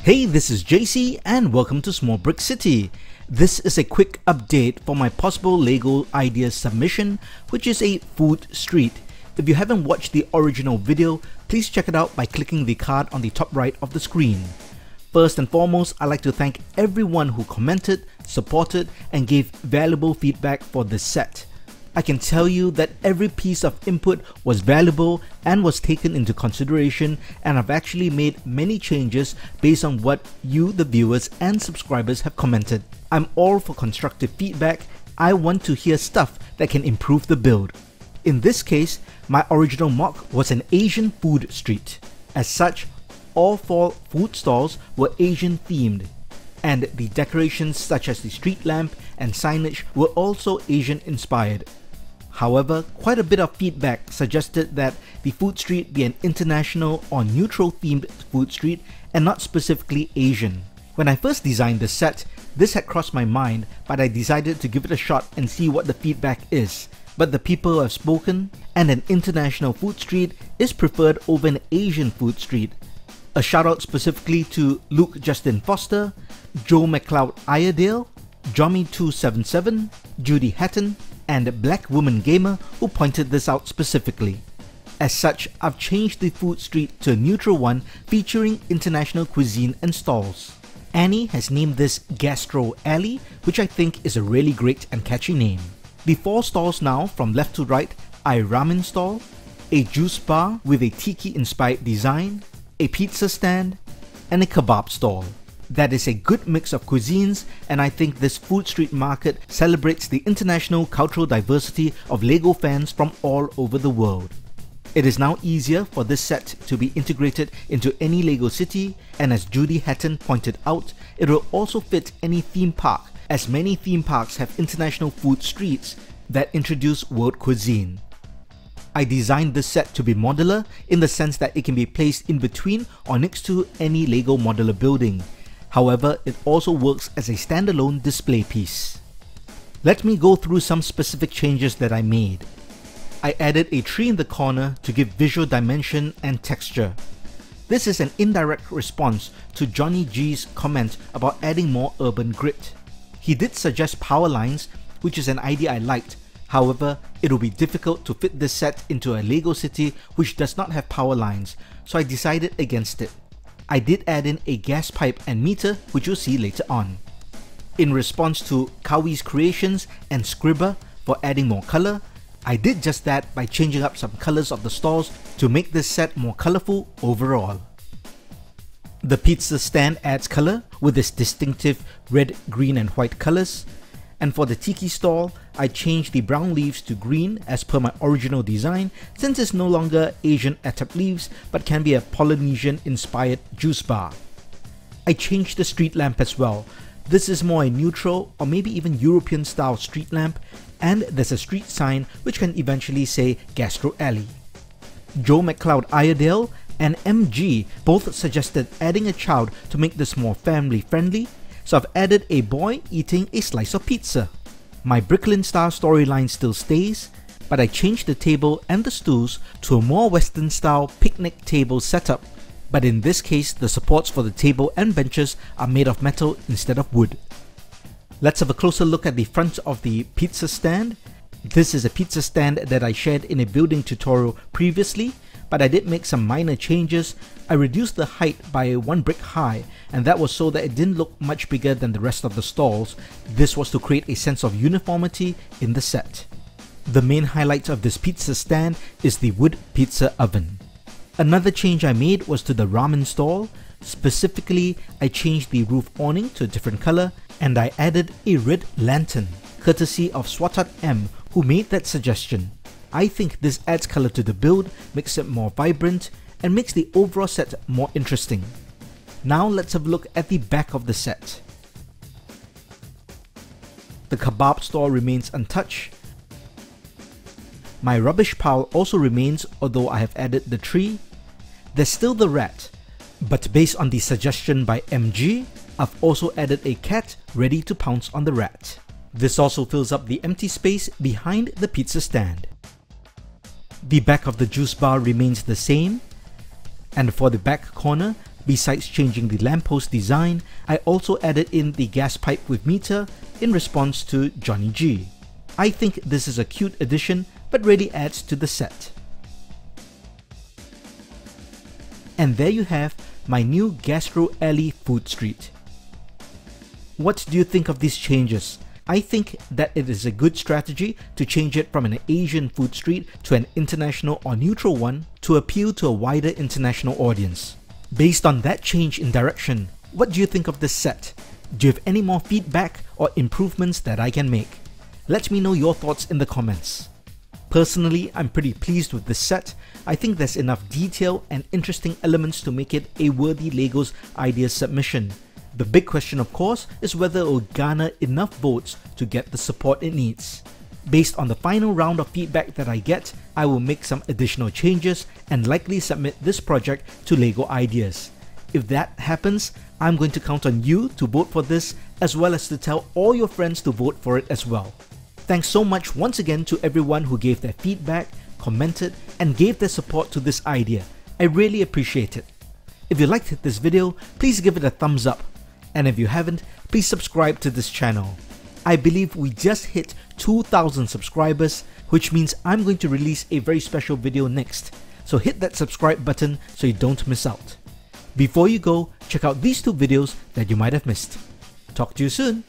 Hey, this is JC and welcome to Small Brick City. This is a quick update for my possible LEGO ideas submission, which is a food street. If you haven't watched the original video, please check it out by clicking the card on the top right of the screen. First and foremost, I'd like to thank everyone who commented, supported, and gave valuable feedback for this set. I can tell you that every piece of input was valuable and was taken into consideration, and I've actually made many changes based on what you, the viewers and subscribers, have commented. I'm all for constructive feedback. I want to hear stuff that can improve the build. In this case, my original MOC was an Asian food street. As such, all 4 food stalls were Asian themed, and the decorations such as the street lamp and signage were also Asian inspired. However, quite a bit of feedback suggested that the food street be an international or neutral themed food street and not specifically Asian. When I first designed the set, this had crossed my mind, but I decided to give it a shot and see what the feedback is. But the people have spoken, and an international food street is preferred over an Asian food street. A shout out specifically to Luke Justin Foster, Joe McLeod Iredale, Jommy277, Judy Hatton, and Black Woman Gamer who pointed this out specifically. As such, I've changed the food street to a neutral one featuring international cuisine and stalls. Annie has named this Gastro Alley, which I think is a really great and catchy name. The 4 stalls now, from left to right, are a ramen stall, a juice bar with a tiki inspired design, a pizza stand, and a kebab stall. That is a good mix of cuisines, and I think this food street market celebrates the international cultural diversity of LEGO fans from all over the world. It is now easier for this set to be integrated into any LEGO city, and as Judy Hatton pointed out, it will also fit any theme park, as many theme parks have international food streets that introduce world cuisine. I designed this set to be modular in the sense that it can be placed in between or next to any LEGO modular building. However, it also works as a standalone display piece. Let me go through some specific changes that I made. I added a tree in the corner to give visual dimension and texture. This is an indirect response to Johnny G's comment about adding more urban grit. He did suggest power lines, which is an idea I liked. However, it will be difficult to fit this set into a LEGO city which does not have power lines, so I decided against it. I did add in a gas pipe and meter, which you'll see later on. In response to Kawie's creations and Scribber for adding more color, I did just that by changing up some colors of the stalls to make this set more colorful overall. The pizza stand adds color with its distinctive red, green and white colors, and for the tiki stall, I changed the brown leaves to green as per my original design, since it's no longer Asian atap leaves but can be a Polynesian inspired juice bar. I changed the street lamp as well. This is more a neutral or maybe even European style street lamp, and there's a street sign which can eventually say Gastro Alley. Joe McLeod Iredale and MG both suggested adding a child to make this more family friendly, so I've added a boy eating a slice of pizza. My Brooklyn style storyline still stays, but I changed the table and the stools to a more Western style picnic table setup, but in this case the supports for the table and benches are made of metal instead of wood. Let's have a closer look at the front of the pizza stand. This is a pizza stand that I shared in a building tutorial previously, but I did make some minor changes. I reduced the height by 1 brick high, and that was so that it didn't look much bigger than the rest of the stalls. This was to create a sense of uniformity in the set. The main highlight of this pizza stand is the wood pizza oven. Another change I made was to the ramen stall. Specifically, I changed the roof awning to a different color, and I added a red lantern, courtesy of Swatat M, who made that suggestion. I think this adds color to the build, makes it more vibrant, and makes the overall set more interesting. Now let's have a look at the back of the set. The kebab stall remains untouched. My rubbish pile also remains, although I have added the tree. There's still the rat, but based on the suggestion by MG, I've also added a cat ready to pounce on the rat. This also fills up the empty space behind the pizza stand. The back of the juice bar remains the same, and for the back corner, Besides changing the lamppost design, I also added in the gas pipe with meter in response to Johnny G. I think this is a cute addition but really adds to the set. And there you have my new Gastro Alley Food Street. What do you think of these changes? I think that it is a good strategy to change it from an Asian food street to an international or neutral one to appeal to a wider international audience. Based on that change in direction, what do you think of this set? Do you have any more feedback or improvements that I can make? Let me know your thoughts in the comments. Personally, I'm pretty pleased with this set. I think there's enough detail and interesting elements to make it a worthy LEGO's Ideas submission. The big question, of course, is whether it will garner enough votes to get the support it needs. Based on the final round of feedback that I get, I will make some additional changes and likely submit this project to LEGO Ideas. If that happens, I'm going to count on you to vote for this, as well as to tell all your friends to vote for it as well. Thanks so much once again to everyone who gave their feedback, commented, and gave their support to this idea. I really appreciate it. If you liked this video, please give it a thumbs up. And if you haven't, please subscribe to this channel. I believe we just hit 2,000 subscribers, which means I'm going to release a very special video next. So hit that subscribe button so you don't miss out. Before you go, check out these two videos that you might have missed. Talk to you soon.